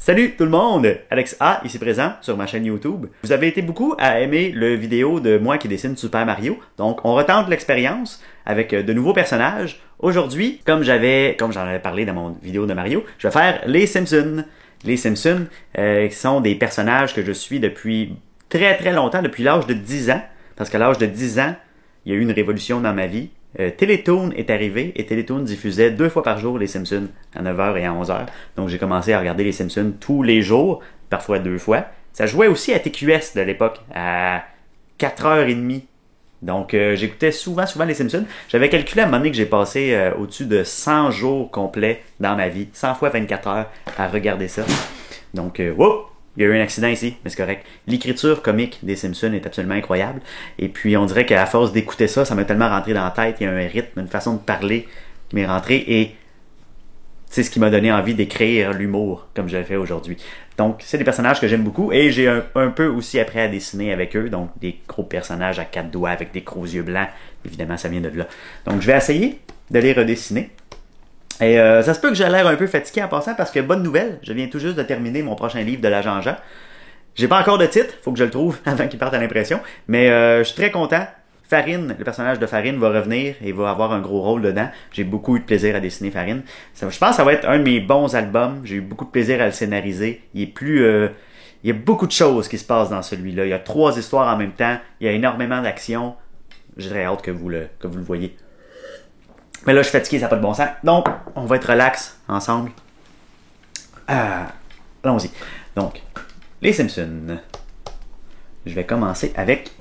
Salut tout le monde! Alex A ici présent sur ma chaîne YouTube. Vous avez été beaucoup à aimer le vidéo de moi qui dessine Super Mario. Donc on retente l'expérience avec de nouveaux personnages. Aujourd'hui, comme j'en avais parlé dans mon vidéo de Mario, je vais faire les Simpsons. Les Simpsons qui sont des personnages que je suis depuis très longtemps, depuis l'âge de 10 ans. Parce qu'à l'âge de 10 ans, il y a eu une révolution dans ma vie. Télétoon est arrivé et Télétoon diffusait 2 fois par jour les Simpsons à 9h et à 11h. Donc j'ai commencé à regarder les Simpsons tous les jours, parfois 2 fois. Ça jouait aussi à TQS de l'époque, à 4h30. Donc j'écoutais souvent les Simpsons. J'avais calculé à un moment donné que j'ai passé au-dessus de 100 jours complets dans ma vie, 100 fois 24 heures à regarder ça. Donc, wow! Il y a eu un accident ici, mais c'est correct. L'écriture comique des Simpsons est absolument incroyable. Et puis, on dirait qu'à force d'écouter ça, ça m'a tellement rentré dans la tête. Il y a un rythme, une façon de parler qui m'est rentré. Et c'est ce qui m'a donné envie d'écrire l'humour, comme je le fais aujourd'hui. Donc, c'est des personnages que j'aime beaucoup. Et j'ai un peu aussi appris à dessiner avec eux. Donc, des gros personnages à 4 doigts avec des gros yeux blancs. Évidemment, ça vient de là. Donc, je vais essayer de les redessiner. Et ça se peut que j'ai l'air un peu fatigué en passant parce que bonne nouvelle, je viens tout juste de terminer mon prochain livre de l'agent Jean. J'ai pas encore de titre, faut que je le trouve avant qu'il parte à l'impression, mais je suis très content. Farine, le personnage de Farine va revenir et va avoir un gros rôle dedans. J'ai beaucoup eu de plaisir à dessiner Farine. Je pense que ça va être un de mes bons albums. J'ai eu beaucoup de plaisir à le scénariser. Il y a beaucoup de choses qui se passent dans celui-là. Il y a 3 histoires en même temps. Il y a énormément d'action. J'ai très hâte que vous le voyez. Mais là, je suis fatigué, ça n'a pas de bon sens. Donc, on va être relax ensemble. Allons-y. Donc, les Simpsons. Je vais commencer avec...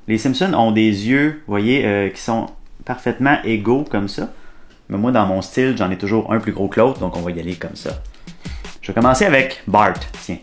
Les Simpsons ont des yeux, vous voyez, qui sont parfaitement égaux comme ça. Mais moi, dans mon style, j'en ai toujours un plus gros que l'autre, donc on va y aller comme ça. Je vais commencer avec Bart. Tiens.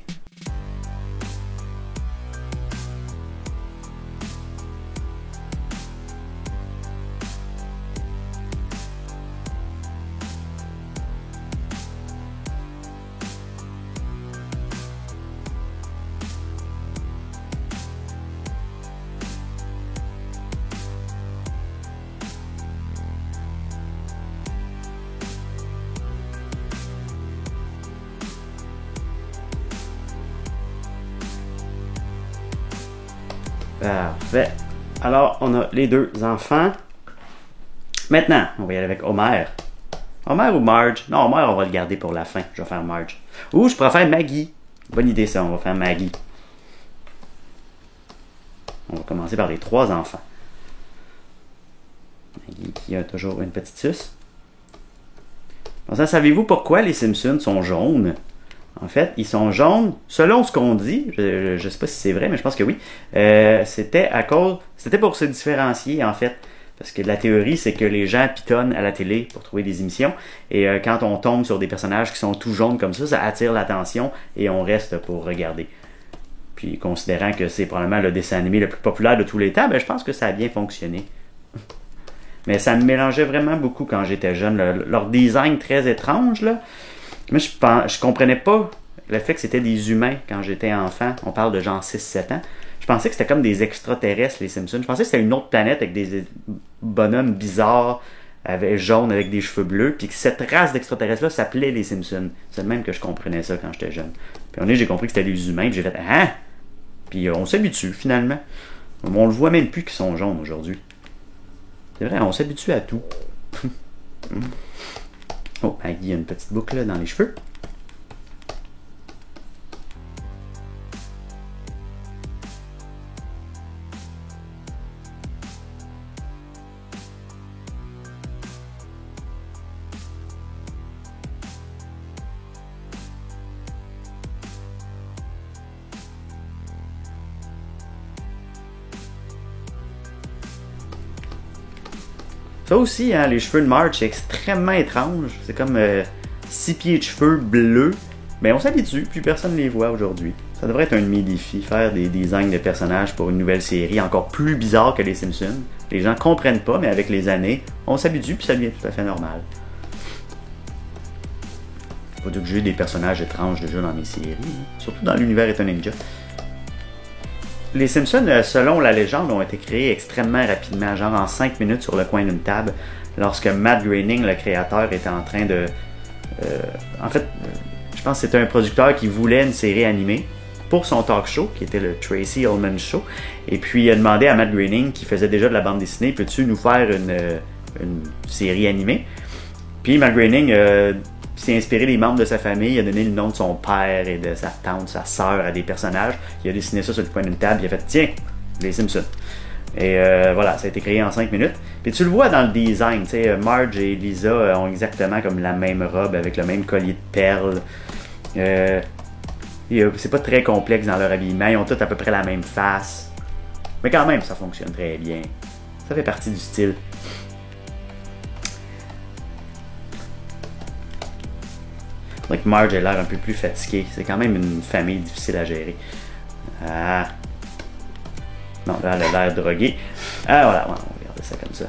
Parfait. Alors, on a les 2 enfants. Maintenant, on va y aller avec Homer. Homer ou Marge? Non, Homer, on va le garder pour la fin. Je vais faire Marge. Ou je pourrais faire Maggie. Bonne idée ça, on va faire Maggie. On va commencer par les 3 enfants. Maggie qui a toujours une petite suce. Bon, ça, savez-vous pourquoi les Simpsons sont jaunes? En fait, ils sont jaunes, selon ce qu'on dit, je ne sais pas si c'est vrai, mais je pense que oui, c'était pour se différencier, en fait. Parce que la théorie, c'est que les gens pitonnent à la télé pour trouver des émissions, et quand on tombe sur des personnages qui sont tout jaunes comme ça attire l'attention, et on reste pour regarder. Puis, considérant que c'est probablement le dessin animé le plus populaire de tous les temps, ben, je pense que ça a bien fonctionné. Mais ça me mélangeait vraiment beaucoup quand j'étais jeune, leur design très étrange, là. Moi, je comprenais pas le fait que c'était des humains quand j'étais enfant. On parle de genre 6-7 ans. Je pensais que c'était comme des extraterrestres, les Simpsons. Je pensais que c'était une autre planète avec des bonhommes bizarres, jaunes, avec des cheveux bleus, puis que cette race d'extraterrestres-là s'appelait les Simpsons. C'est le même que je comprenais ça quand j'étais jeune. Puis j'ai compris que c'était des humains, puis j'ai fait « Ah! » Puis on s'habitue, finalement. On le voit même plus qu'ils sont jaunes aujourd'hui. C'est vrai, on s'habitue à tout. Oh, Maggie a une petite boucle là, dans les cheveux. Ça aussi, hein, les cheveux de Marge, c'est extrêmement étrange. C'est comme 6 pieds de cheveux bleus. Mais on s'habitue, puis personne ne les voit aujourd'hui. Ça devrait être un de mes défis, faire des designs de personnages pour une nouvelle série encore plus bizarre que les Simpsons. Les gens comprennent pas, mais avec les années, on s'habitue, puis ça devient tout à fait normal. Faut dire que j'ai des personnages étranges déjà dans mes séries, hein. Surtout dans l'univers État Ninja. Les Simpsons, selon la légende, ont été créés extrêmement rapidement, genre en 5 minutes sur le coin d'une table, lorsque Matt Groening, le créateur, était en train de... je pense que c'était un producteur qui voulait une série animée pour son talk show, qui était le Tracy Ullman Show. Et puis il a demandé à Matt Groening, qui faisait déjà de la bande dessinée, peux-tu nous faire une série animée? Puis Matt Groening s'est inspiré des membres de sa famille, il a donné le nom de son père et de sa tante, sa sœur à des personnages. Il a dessiné ça sur le coin d'une table, il a fait tiens, les Simpsons. Et voilà, ça a été créé en 5 minutes. Puis tu le vois dans le design, tu sais, Marge et Lisa ont exactement comme la même robe avec le même collier de perles. C'est pas très complexe dans leur habillement, ils ont tous à peu près la même face. Mais quand même, ça fonctionne très bien. Ça fait partie du style. Donc Marge a l'air un peu plus fatiguée. C'est quand même une famille difficile à gérer. Ah. Non, là, elle a l'air droguée. Ah, voilà, on va regarder ça comme ça.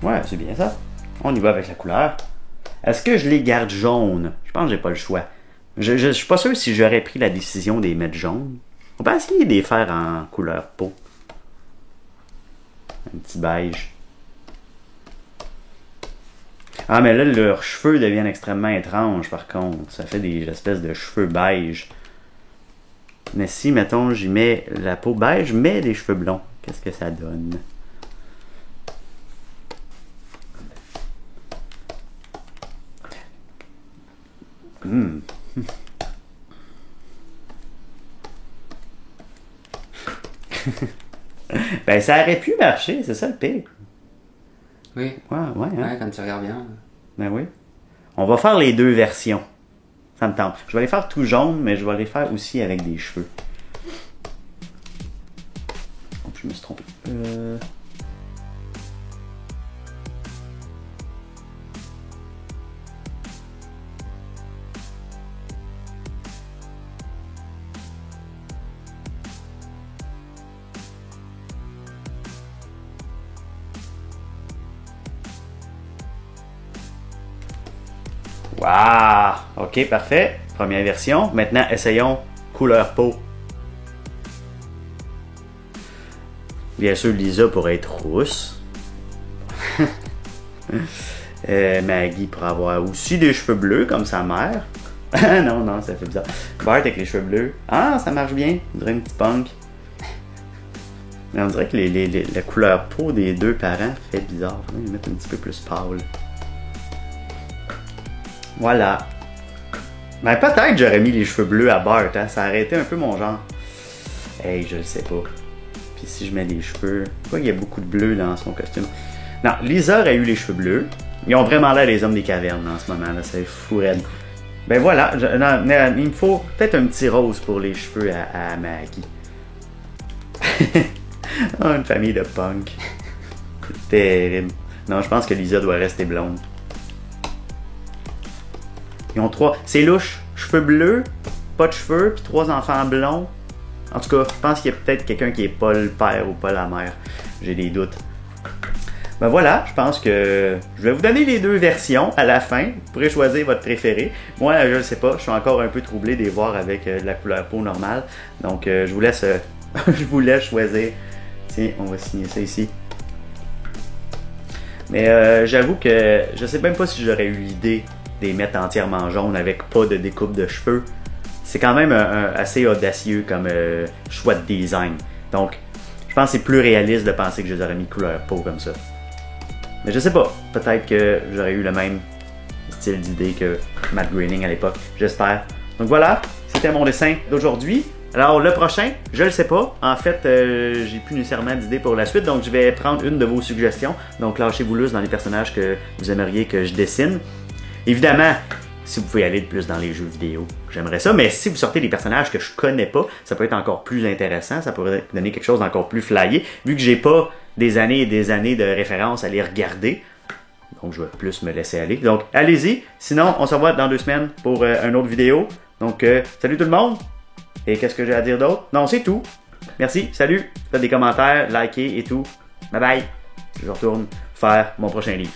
Ouais, c'est bien ça. On y va avec la couleur. Est-ce que je les garde jaunes? Je pense que j'ai pas le choix. Je suis pas sûr si j'aurais pris la décision de les mettre jaunes. On peut essayer de les faire en couleur peau. Un petit beige. Ah, mais là, leurs cheveux deviennent extrêmement étranges, par contre. Ça fait des espèces de cheveux beige. Mais si, mettons, j'y mets la peau beige, mais les cheveux blonds, qu'est-ce que ça donne? Ben, ça aurait pu marcher, c'est ça le pire. Oui. Ouais, hein? Ouais, quand tu regardes bien. Ben oui. On va faire les deux versions. Ça me tente. Je vais les faire tout jaune, mais je vais les faire aussi avec des cheveux. Oh, je me suis trompé. Waouh! Ok, parfait. Première version. Maintenant, essayons couleur peau. Bien sûr, Lisa pourrait être rousse. Maggie pourrait avoir aussi des cheveux bleus comme sa mère. non, ça fait bizarre. Bart avec les cheveux bleus. Ah, ça marche bien. On dirait une petite punk. Mais on dirait que la couleur peau des deux parents fait bizarre. On va les mettre un petit peu plus pâle. Voilà. Ben peut-être j'aurais mis les cheveux bleus à Bart, hein? Ça aurait été un peu mon genre. Hey, je le sais pas. Puis si je mets des cheveux... Pourquoi il y a beaucoup de bleu dans son costume? Non, Lisa aurait eu les cheveux bleus. Ils ont vraiment l'air des hommes des cavernes en ce moment, là. C'est fou raide. Ben voilà, il me faut peut-être un petit rose pour les cheveux à Maggie. Oh, une famille de punk. C'est terrible. Non, je pense que Lisa doit rester blonde. Ils ont 3... C'est louche. Cheveux bleus, pas de cheveux, puis 3 enfants blonds. En tout cas, je pense qu'il y a peut-être quelqu'un qui est pas le père ou pas la mère. j'ai des doutes. Ben voilà, je pense que je vais vous donner les deux versions à la fin. Vous pourrez choisir votre préféré. Moi, je ne sais pas, je suis encore un peu troublé de les voir avec de la couleur peau normale. Donc, je vous laisse, je vous laisse choisir. Tiens, on va signer ça ici. Mais j'avoue que je sais même pas si j'aurais eu l'idée de les mettre entièrement jaunes avec pas de découpe de cheveux. C'est quand même assez audacieux comme choix de design. Donc, je pense que c'est plus réaliste de penser que je les aurais mis couleur peau comme ça. Mais je sais pas, peut-être que j'aurais eu le même style d'idée que Matt Groening à l'époque, j'espère. Donc voilà, c'était mon dessin d'aujourd'hui. Alors le prochain, je le sais pas. En fait, j'ai plus nécessairement d'idée pour la suite, donc je vais prendre une de vos suggestions. Donc lâchez-vous loose dans les personnages que vous aimeriez que je dessine. Évidemment, si vous pouvez aller de plus dans les jeux vidéo, j'aimerais ça. Mais si vous sortez des personnages que je connais pas, ça peut être encore plus intéressant. Ça pourrait donner quelque chose d'encore plus flyé. Vu que j'ai pas des années et des années de références à les regarder. Donc, je vais plus me laisser aller. Donc, allez-y. Sinon, on se revoit dans 2 semaines pour une autre vidéo. Donc, salut tout le monde. Et qu'est-ce que j'ai à dire d'autre? Non, c'est tout. Merci, salut. Faites des commentaires, likez et tout. Bye bye. Je retourne faire mon prochain livre.